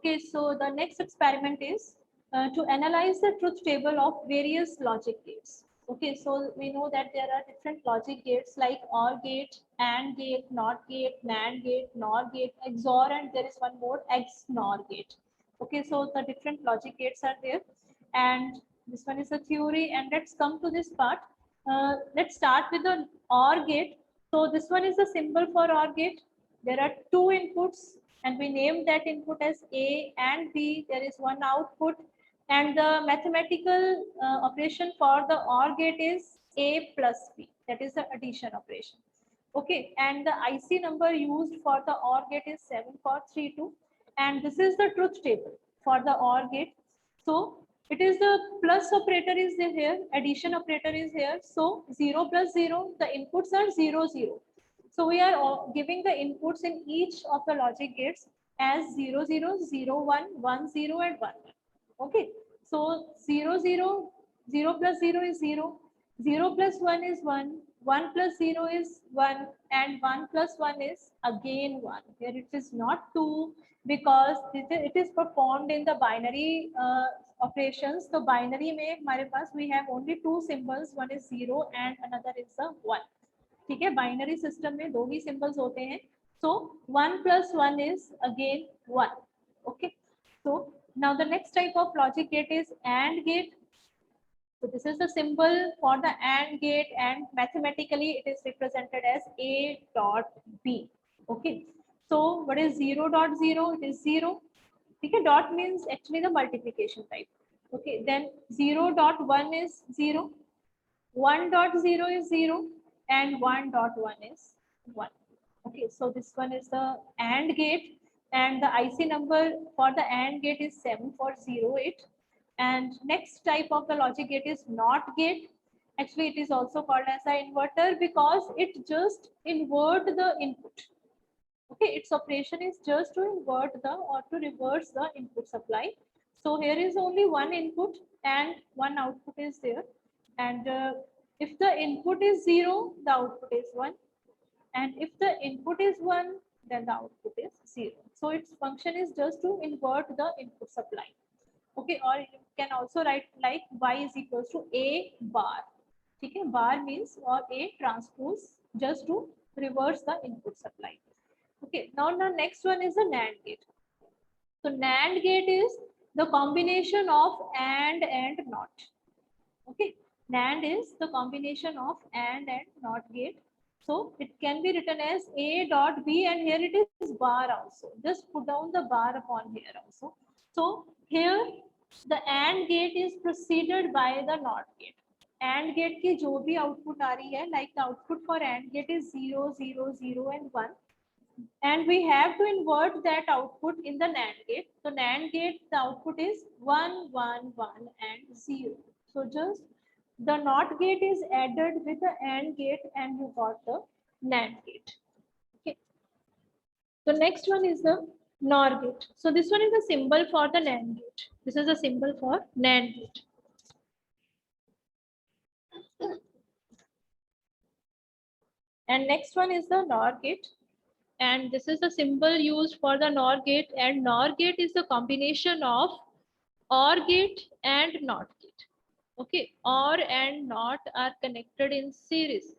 Okay, so the next experiment is to analyze the truth table of various logic gates. Okay, so we know that there are different logic gates like OR gate, AND gate, NOT gate, NAND gate, NOR gate, XOR, and there is one more XNOR gate. Okay, so the different logic gates are there, and this one is a theory. And let's come to this part. Let's start with the OR gate. So this one is the symbol for OR gate. There are two inputs and we name that input as A and B. There is one output, and the mathematical operation for the OR gate is A plus B. That is the addition operation. Okay, and the IC number used for the OR gate is 7432, and this is the truth table for the OR gate. So it is the plus operator is here, addition operator is here. So 0 plus 0, the inputs are 0, 0. So we are giving the inputs in each of the logic gates as 0, 0, 0, 1, 1, 0, and 1, 1. Okay. So 0, 0, 0 plus 0 is 0, 0 plus 1 is 1, 1 plus 0 is 1, and 1 plus 1 is again 1. Here it is not 2 because it is performed in the binary operations. So binary में हमारे पास we have only two symbols, one is 0 and another is a 1. ठीक है, binary system में दो ही symbols होते हैं. सो 1 plus 1 is again 1. Okay, so now the next type of logic gate is AND gate. So this is the symbol for the AND gate, and mathematically it is represented as A dot B. Okay, so what is 0 dot 0? It is 0. Okay, dot means actually the multiplication type. Okay, then 0 dot 1 is 0, 1 dot 0 is 0, and 1 dot 1 is 1. Okay, so this one is the AND gate, and the IC number for the AND gate is 7408. And next type of the logic gate is NOT gate. Actually, it is also called as an inverter because it just invert the input. Okay, its operation is just to invert the or to reverse the input supply. So here is only one input and one output is there, and if the input is 0, the output is 1, and if the input is 1, then the output is 0. So its function is just to invert the input supply. Okay, or you can also write like y is equals to A bar. Okay, bar means or A transpose just to reverse the input supply. Okay, now the next one is the NAND gate. So NAND gate is the combination of AND NOT. Okay, NAND is the combination of AND NOT gate. So it can be written as A dot B, and here it is bar also. Just put down the bar upon here also. So here the AND gate is preceded by the NOT gate. AND gate की जो भी output आ रही है, like the output for AND gate is 0, 0, 0, and 1. And we have to invert that output in the NAND gate. So NAND gate, the output is 1, 1, 1, and 0. So just the NOT gate is added with the AND gate and you got the NAND gate. Okay. So next one is the NOR gate. So this one is the symbol for the NAND gate. This is a symbol for NAND gate. And next one is the NOR gate. And this is the symbol used for the NOR gate, and NOR gate is the combination of OR gate and NOT gate. Okay, OR and NOT are connected in series.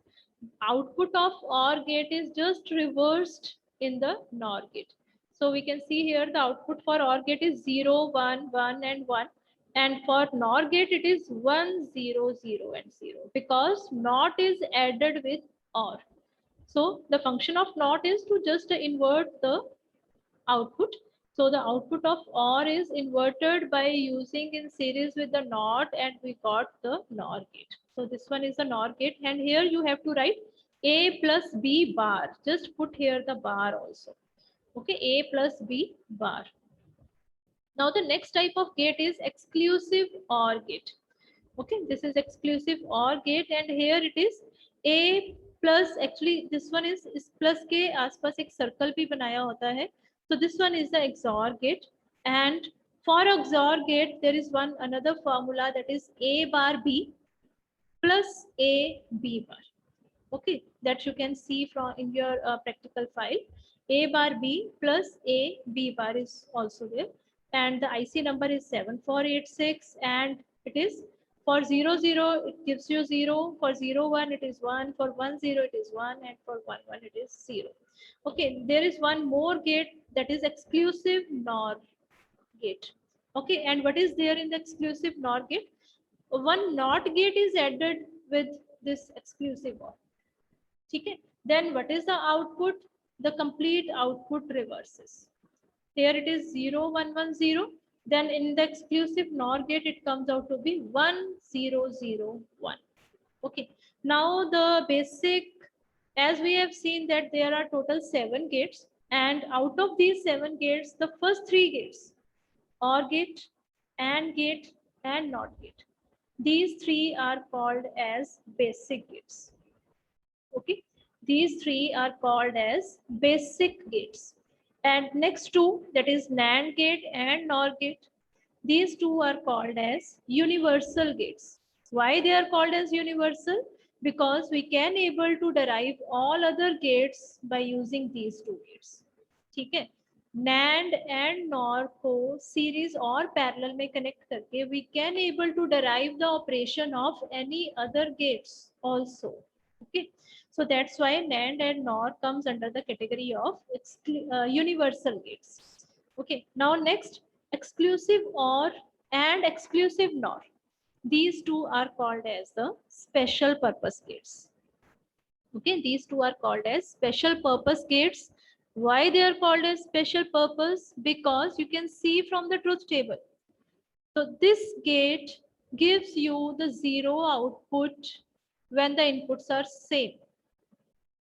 Output of OR gate is just reversed in the NOR gate. So we can see here the output for OR gate is 0, 1, 1, and 1. And for NOR gate it is 1, 0, 0, and 0 because NOT is added with OR. So the function of NOT is to just invert the output. So the output of OR is inverted by using in series with the NOT, and we got the NOR gate. So this one is the NOR gate, and here you have to write A plus B bar. Just put here the bar also. Okay, A plus B bar. Now the next type of gate is exclusive OR gate. Okay, this is exclusive OR gate, and here it is A plus, actually this one is plus के आसपास एक circle भी बनाया होता है. So this one is the XOR gate, and for XOR gate there is another formula, that is A bar B plus A B bar. Okay, that you can see from in your practical file. A bar B plus A B bar is also there. and the IC number is 7486, and it is for 00 it gives you 0, for 01 it is 1, for 10 it is 1, and for 11 it is 0. Okay, there is one more gate, that is exclusive NOR gate. Okay, and what is there in the exclusive NOR gate? One NOT gate is added with this exclusive OR. Okay, then what is the output? The complete output reverses. Here it is 0 1 1 0. Then in the exclusive NOR gate it comes out to be 1 0 0 1. Okay, now the basic, as we have seen that there are total 7 gates, and out of these 7 gates the first 3 gates, OR gate, AND gate, and NOT gate, these 3 are called as basic gates. Okay, these 3 are called as basic gates. And next 2, that is NAND gate and NOR gate, these 2 are called as universal gates. Why they are called as universal? Because we can able to derive all other gates by using these 2 gates. Okay, NAND and NOR को series और parallel में connect करके we can able to derive the operation of any other gates also. Okay, so that's why NAND and NOR comes under the category of universal gates. Okay, now next, exclusive OR and exclusive NOR. These 2 are called as the special purpose gates. Okay, these 2 are called as special purpose gates. Why they are called as special purpose? Because you can see from the truth table. So this gate gives you the 0 output when the inputs are same.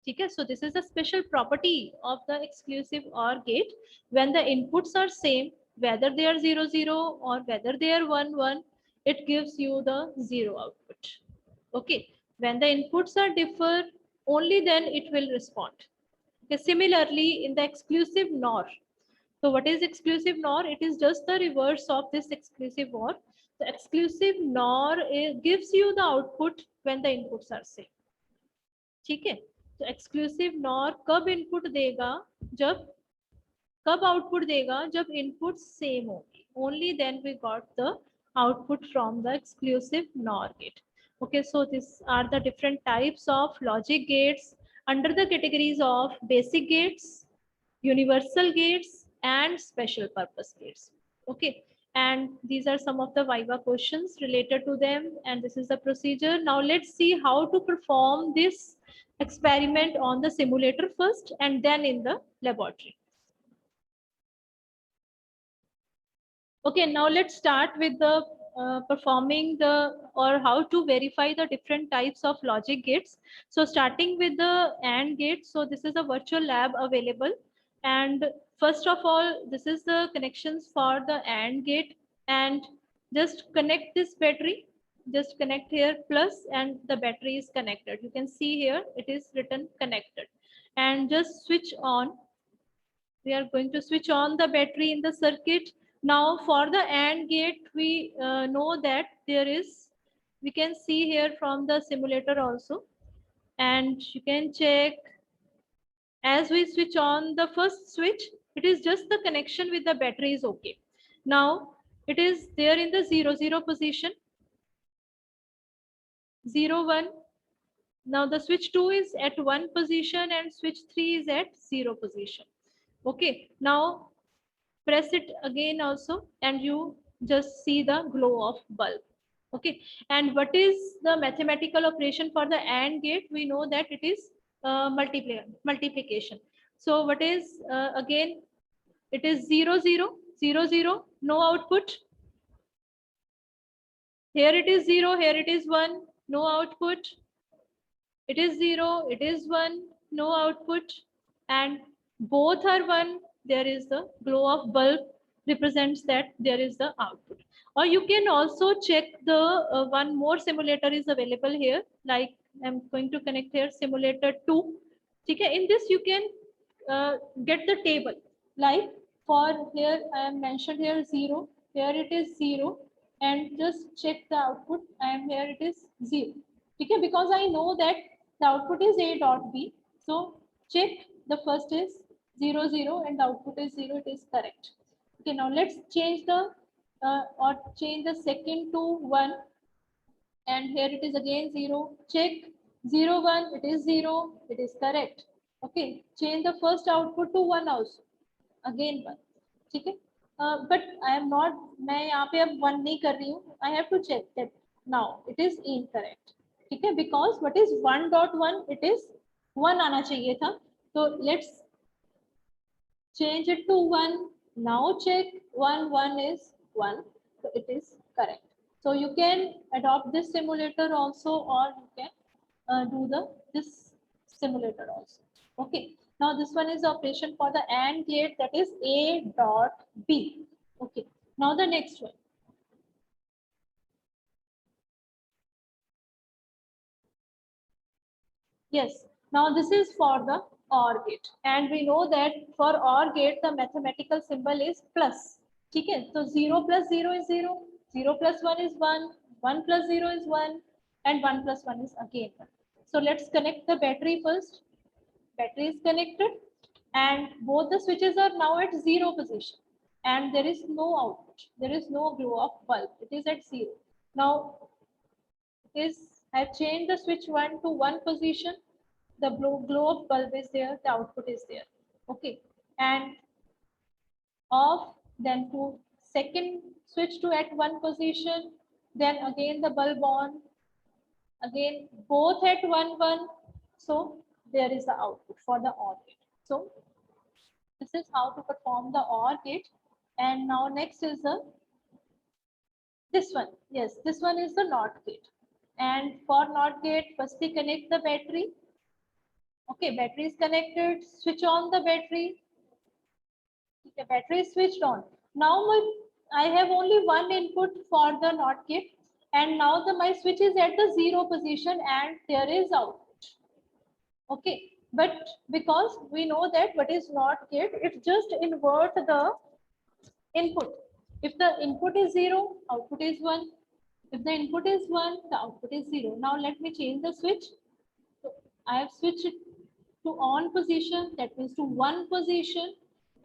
Okay, so this is a special property of the exclusive OR gate. When the inputs are same, whether they are 0 0 or whether they are 1 1, it gives you the 0 output. Okay, when the inputs are differ, only then it will respond. Okay, similarly in the exclusive NOR. So what is exclusive NOR? It is just the reverse of this exclusive OR. The exclusive NOR gives you the output when the inputs are same. ठीक है, तो exclusive nor कब input देगा, जब कब output देगा, जब input same होगी, only then we got the output from the exclusive nor gate. Okay, so these are the different types of logic gates under the categories of basic gates, universal gates, and special purpose gates. Okay, and these are some of the viva questions related to them, and this is the procedure. Now let's see how to perform this experiment on the simulator first and then in the laboratory. Okay, now let's start with the performing the or how to verify the different types of logic gates. So starting with the AND gate, so this is a virtual lab available, and first of all this is the connections for the AND gate, and just connect this battery, just connect here plus, and the battery is connected. You can see here it is written connected, and just switch on. We are going to switch on the battery in the circuit. Now for the AND gate, we know that there is, we can see here from the simulator also, and you can check as we switch on the first switch, it is just the connection with the battery is okay. Now it is there in the 0 0 position, 0 1. Now the switch 2 is at 1 position and switch 3 is at 0 position. Okay, now press it again also, and you just see the glow of bulb. Okay, and what is the mathematical operation for the AND gate? We know that it is multiplication. So what is again, it is 0 0 0 0, no output. Here it is 0, here it is 1, no output. It is 0, it is 1, no output, and both are 1, there is the glow of bulb, represents that there is the output. Or you can also check the one more simulator is available here, like I'm going to connect here simulator 2. Okay, in this you can get the table, like for here I am mentioned here 0, here it is 0, and just check the output, and here it is 0. Okay, because I know that the output is A dot B. So check the first is 0 0 and the output is 0, it is correct. Okay, now let's change the or change the second to 1, and here it is again 0. Check 0 1, it is 0, it is correct. Okay, change the first output to 1 also, again 1. ठीक है, but I am not, मैं यहाँ पे अब 1 नहीं कर रही हूँ. I have to check that now it is incorrect. ठीक है, because what is 1.1, it is 1 आना चाहिए था. So let's change it to 1. Now check 1 1 is 1, so it is correct. So you can adopt this simulator also, or you can do this simulator also. Okay, now this one is the operation for the AND gate, that is A dot B. Okay, now the next one. Yes, now this is for the OR gate, and we know that for OR gate the mathematical symbol is plus. ठीक है, so 0 plus 0 is 0, 0 plus 1 is 1, 1 plus 0 is 1, and 1 plus 1 is again 1. So let's connect the battery first. Battery is connected, and both the switches are now at 0 position, and there is no output. There is no glow of bulb. It is at 0. Now I have changed the switch 1 to 1 position. The glow of bulb is there, the output is there. Okay, and off, then to second switch to at 1 position, then again the bulb on, again both at 1 1. So there is the output for the OR gate. So this is how to perform the OR gate. And now next is this one. Yes, this one is the NOT gate. And for NOT gate, firstly connect the battery. Okay, battery is connected. Switch on the battery. The battery is switched on. Now I have only one input for the NOT gate, and now my switch is at the 0 position, and there is output. Okay, but because we know that what is NOT gate, it just invert the input. If the input is 0, output is 1. If the input is 1, the output is 0. Now let me change the switch. So I have switched it to on position, that means to 1 position,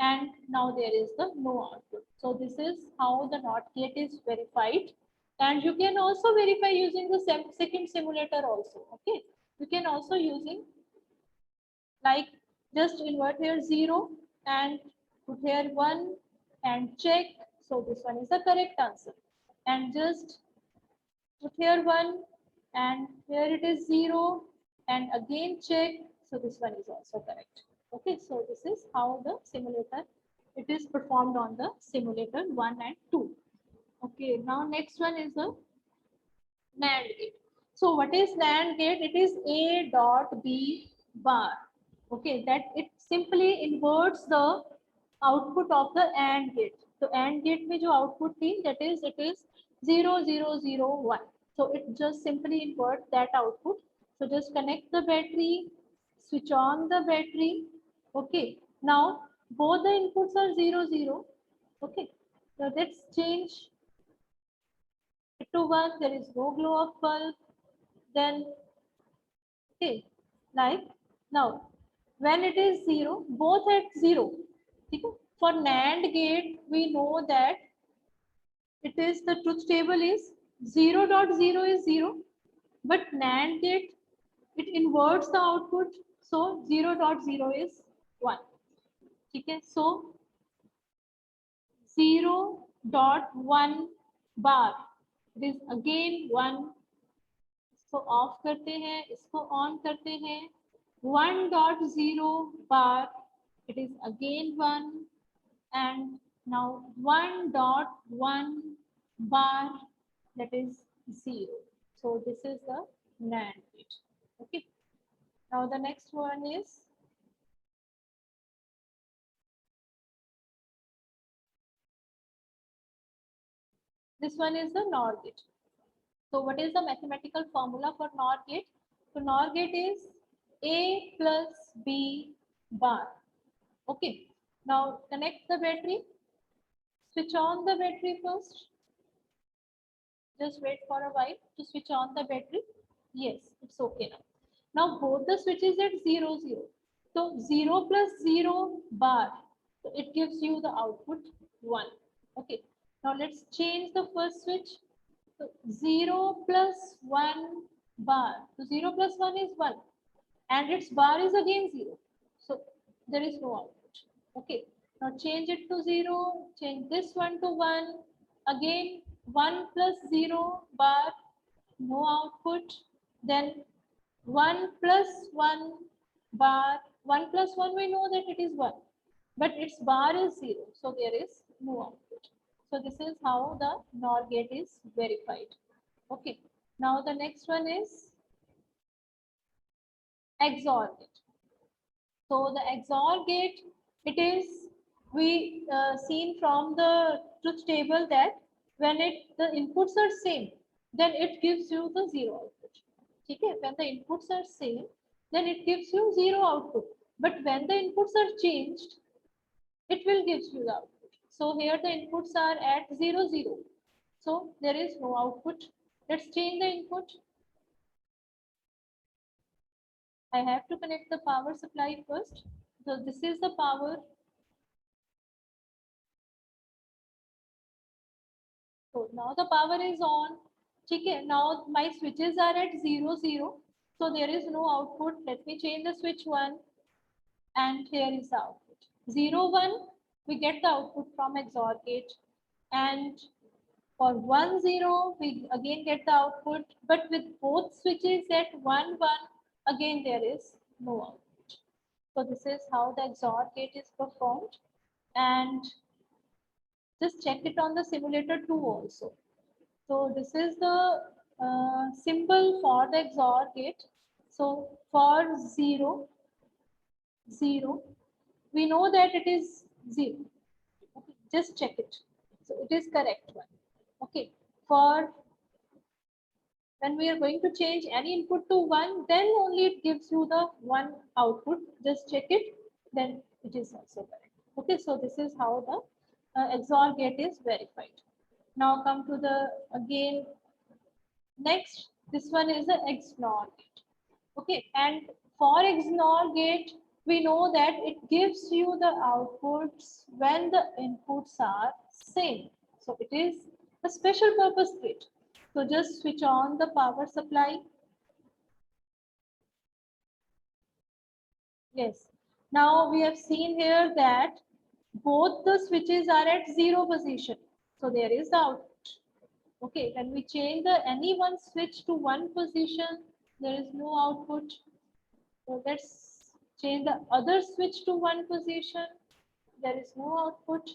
and now there is the no output. So this is how the NOT gate is verified, and you can also verify using the second simulator also. Okay, you can also using, like, just invert here 0 and put here 1 and check. So this one is the correct answer, and just put here 1 and here it is 0 and again check. So this one is also correct. Okay, so this is how the simulator, it is performed on the simulator 1 and 2. Okay, now next one is the NAND gate. So what is NAND gate? It is A dot B bar. Okay, that it simply inverts the output of the AND gate. So AND gate में जो output थी, that is, it is 0 0 0 1. So it just simply invert that output. So just connect the battery, switch on the battery. Okay, now both the inputs are 0 0. Okay, so let's change it to 1. There is no glow of bulb. Then okay, like now when it is 0, both at 0. Okay? For NAND gate, we know that it is, the truth table is 0.0 is 0, but NAND gate, it inverts the output, so 0.0 is 1. Okay? So 0.1 bar, it is again 1. इसको of करते हैं, इसको on करते हैं. 1.0 bar, it is again 1, and now 1.1 bar, that is 0. So this is the NAND gate. Okay, now the next one is this one is the NOR gate. So what is the mathematical formula for NOR gate? So NOR gate is A plus B bar. Okay, now connect the battery, switch on the battery first. Just wait for a while to switch on the battery. Yes, it's okay now. Now both the switches at 0 0. So 0 plus 0 bar. So it gives you the output 1. Okay. Now let's change the first switch. So 0 plus 1 bar. So 0 plus 1 is 1 and its bar is again 0. So there is no output. Okay. Now change it to 0. Change this one to 1. Again 1 plus 0 bar. No output. Then 1 plus 1 bar. 1 plus 1 we know that it is 1. But its bar is 0. So there is no output. So this is how the NOR gate is verified. Okay. Now the next one is XOR gate. So the XOR gate, it is we seen from the truth table that when the inputs are same, then it gives you the 0 output. Okay, when the inputs are same, then it gives you 0 output. But when the inputs are changed, it will give you the output. So here the inputs are at 0, 0. So there is no output. Let's change the input. I have to connect the power supply first. So this is the power. So now the power is on. Okay, now my switches are at 0, 0. So there is no output. Let me change the switch 1 and here is the output. 0, 1, we get the output from XOR gate. And for 1, 0, we again get the output. But with both switches at 1, 1, again there is no output. So this is how the XOR gate is performed. And just check it on the simulator 2 also. So this is the symbol for the XOR gate. So for 0, 0, we know that it is 0. Okay, just check it. So it is correct one. Okay, for when we are going to change any input to 1, then only it gives you the 1 output. Just check it, then it is also correct. Okay, so this is how the XOR gate is verified. Now come to the again next. This one is the XNOR gate. Okay, and for XNOR gate, we know that it gives you the outputs when the inputs are same. So it is a special purpose gate. So just switch on the power supply. Yes. Now we have seen here that both the switches are at 0 position. So there is the output. Okay, when we change the any one switch to 1 position, there is no output. So let's change the other switch to 1 position. There is no output.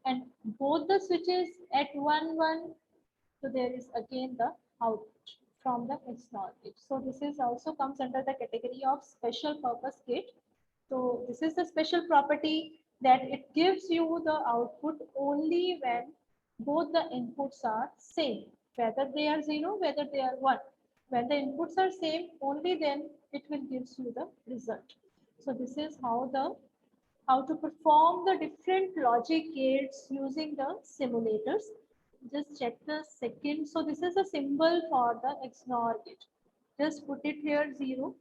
And both the switches at 1, 1. So there is again the output from the XNOR gate. So this is also comes under the category of special purpose gate. So this is the special property that it gives you the output only when both the inputs are same, whether they are 0, whether they are 1. When the inputs are same, only then it will gives you the result. So this is how to perform the different logic gates using the simulators. Just check the second. So this is a symbol for the XNOR gate. Just put it here 0.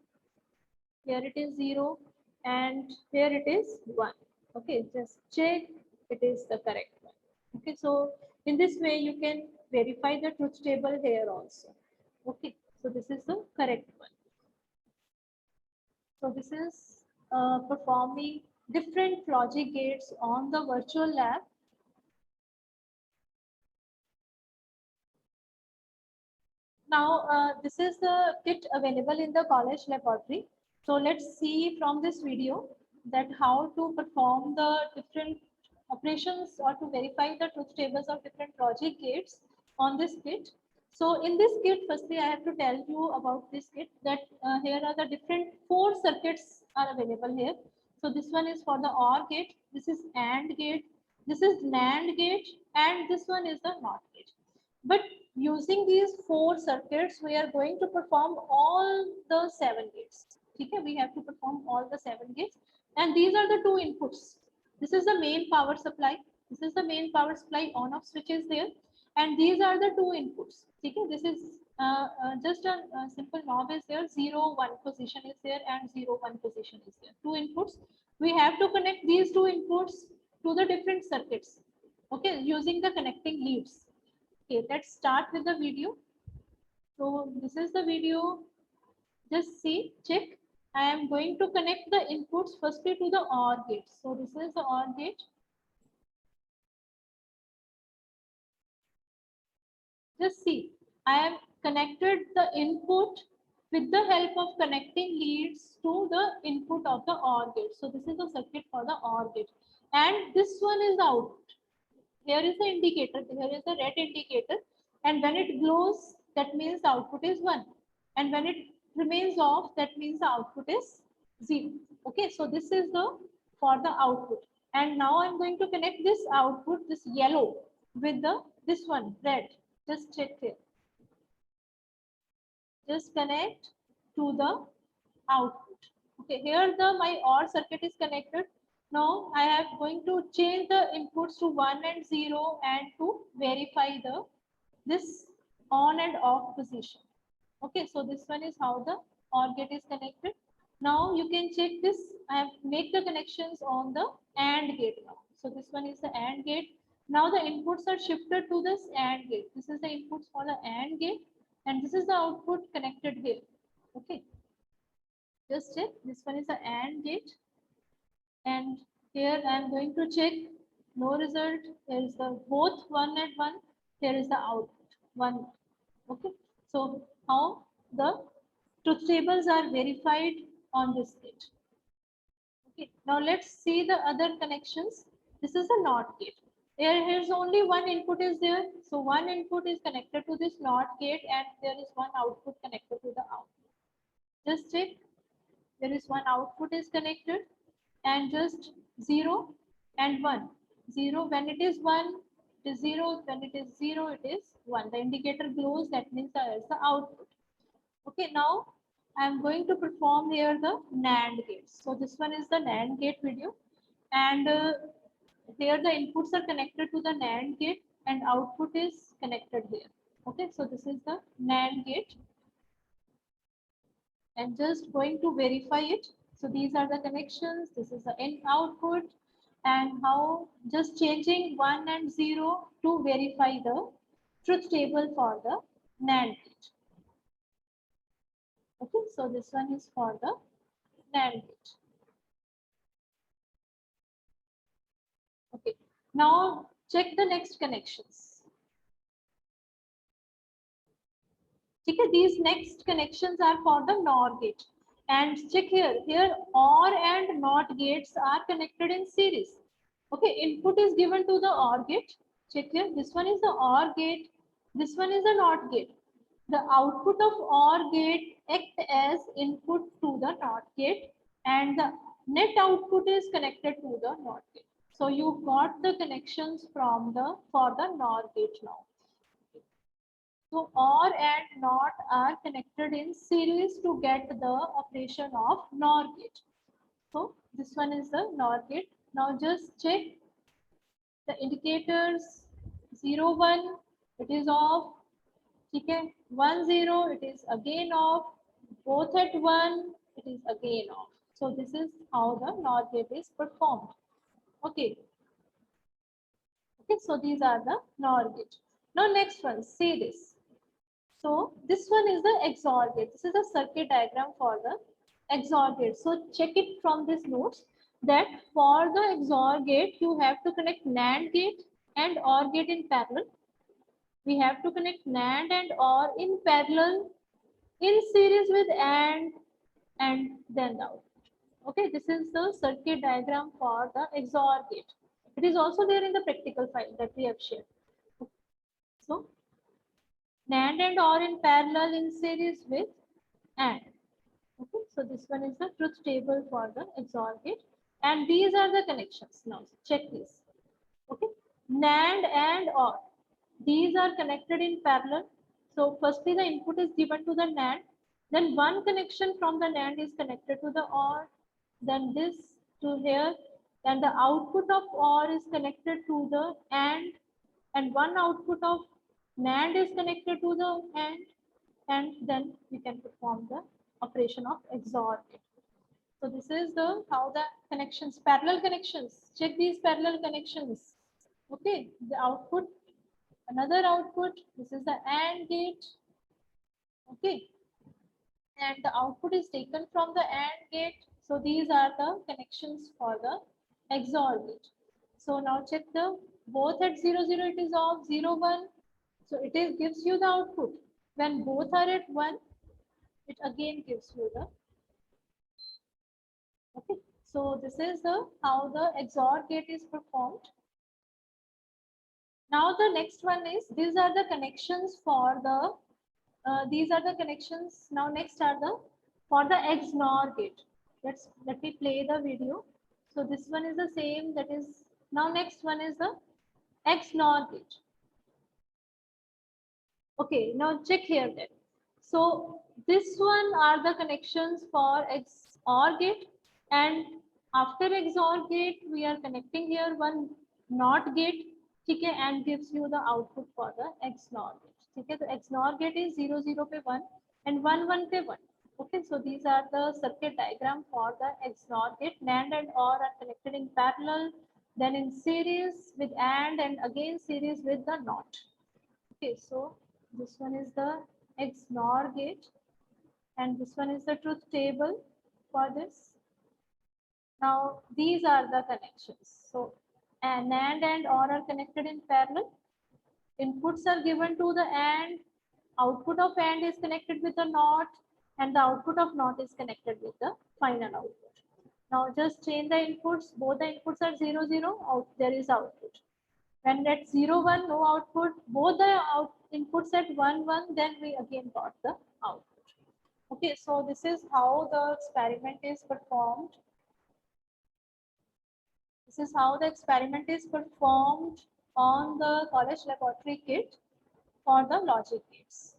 Here it is 0 and here it is 1. Okay, just check it is the correct one. Okay, so in this way you can verify the truth table here also. Okay, so this is the correct one. So this is performing different logic gates on the virtual lab. Now, this is the kit available in the college laboratory. So let's see from this video that how to perform the different operations or to verify the truth tables of different logic gates on this kit. So in this kit, firstly, I have to tell you about this kit that here are the different 4 circuits are available here. So this one is for the OR gate, this is AND gate, this is NAND gate, and this one is the NOT gate. But using these 4 circuits, we are going to perform all the 7 gates. Okay, we have to perform all the 7 gates. And these are the 2 inputs. This is the main power supply. This is the main power supply on off switches there. And these are the 2 inputs. Okay, this is just a simple knob is there. 0, 1 position is there and 0, 1 position is there. 2 inputs. We have to connect these 2 inputs to the different circuits. Okay, using the connecting leads. Okay, let's start with the video. So this is the video. Just see, check. I am going to connect the inputs firstly to the OR gate. So this is the OR gate. Just see, I have connected the input with the help of connecting leads to the input of the OR gate. So this is the circuit for the OR gate. And this one is the output. Here is the indicator, here is the red indicator. And when it glows, that means the output is 1. And when it remains off, that means the output is 0. Okay, so this is the for the output. And now I'm going to connect this output, this yellow, with the this one, red. Just check here. Just connect to the output. Okay, here the my OR circuit is connected. Now I am going to change the inputs to 1 and 0 and to verify the this on and off position. Okay, so this one is how the OR gate is connected. Now you can check this. I have make the connections on the AND gate now. So this one is the AND gate. Now the inputs are shifted to this AND gate. This is the inputs for the AND gate, and this is the output connected here. Okay, just check. This one is the AND gate, and here I am going to check. No result. There is the both 1 and 1. Here is the output 1. Okay, so how the truth tables are verified on this gate. Okay, now let's see the other connections. This is a NOT gate. Here's only one input is there. So one input is connected to this NOT gate and there is one output connected to the output. Just check. There is one output is connected and just 0 and 1. 0 when it is 1, it is 0. When it is 0, it is 1. The indicator glows, that means there is the output. Okay, now I am going to perform here the NAND gates. So this one is the NAND gate video, and here the inputs are connected to the NAND gate and output is connected here. Okay, so this is the NAND gate, and just going to verify it. So these are the connections. This is the in output, and how just changing 1 and 0 to verify the truth table for the NAND gate. Okay, so this one is for the NAND gate. Okay, now check the next connections. Okay, these next connections are for the NOR gate. And check here, OR and NOT gates are connected in series. Okay, input is given to the OR gate. Check here, this one is the OR gate, this one is the NOT gate. The output of OR gate act as input to the NOT gate and the net output is connected to the NOT gate. So you got the connections from the for the NOR gate now. So OR and NOT are connected in series to get the operation of NOR gate. So this one is the NOR gate. Now just check the indicators 0, 1, it is off. Okay, 1, 0, it is again off. Both at 1, it is again off. So this is how the NOR gate is performed. Okay. Okay, so these are the NOR gate. Now next one, see this. So this one is the XOR gate. This is a circuit diagram for the XOR gate. So check it from this notes that for the XOR gate, you have to connect NAND gate and OR gate in parallel. We have to connect NAND and OR in parallel in series with AND and then the output. Okay, this is the circuit diagram for the XOR gate. It is also there in the practical file that we have shared. So NAND and OR in parallel in series with AND. Okay, so this one is the truth table for the XOR gate, and these are the connections. Now check this. Okay, NAND and OR. These are connected in parallel. So firstly, the input is given to the NAND. Then one connection from the NAND is connected to the OR. Then this to here. Then the output of OR is connected to the AND, and one output of NAND is connected to the AND, and then we can perform the operation of XOR gate. So this is the how the connections, parallel connections. Check these parallel connections. Okay, the output, another output. This is the AND gate. Okay, and the output is taken from the AND gate. So these are the connections for the XOR gate. So now check the both at 0 0 it is off, 0 1. So it is gives you the output. When both are at 1, it again gives you the, okay. So this is the how the XOR gate is performed. Now the next one is, these are the connections for the these are the connections. Now next are the for the XNOR gate. Let me play the video. So this one is the same. That is, now next one is the XNOR gate. Okay, now check here then. So this one are the connections for XOR gate, and after XOR gate we are connecting here one NOT gate, okay, and gives you the output for the XNOR gate. Okay, the XNOR gate is 0 0 पे 1 and 1 1 पे 1. Okay, so these are the circuit diagram for the XNOR gate. NAND and OR are connected in parallel, then in series with and again series with the NOT. Okay, so this one is the XNOR gate, and this one is the truth table for this. Now these are the connections. So NAND and OR are connected in parallel. Inputs are given to the AND. Output of AND is connected with the NOT, and the output of NOT is connected with the final output. Now just change the inputs. Both the inputs are 0 0. Out there is output. When at 0 1 no output, both the inputs at 1 1, then we again got the output. Okay, so this is how the experiment is performed. This is how the experiment is performed on the college laboratory kit for the logic gates.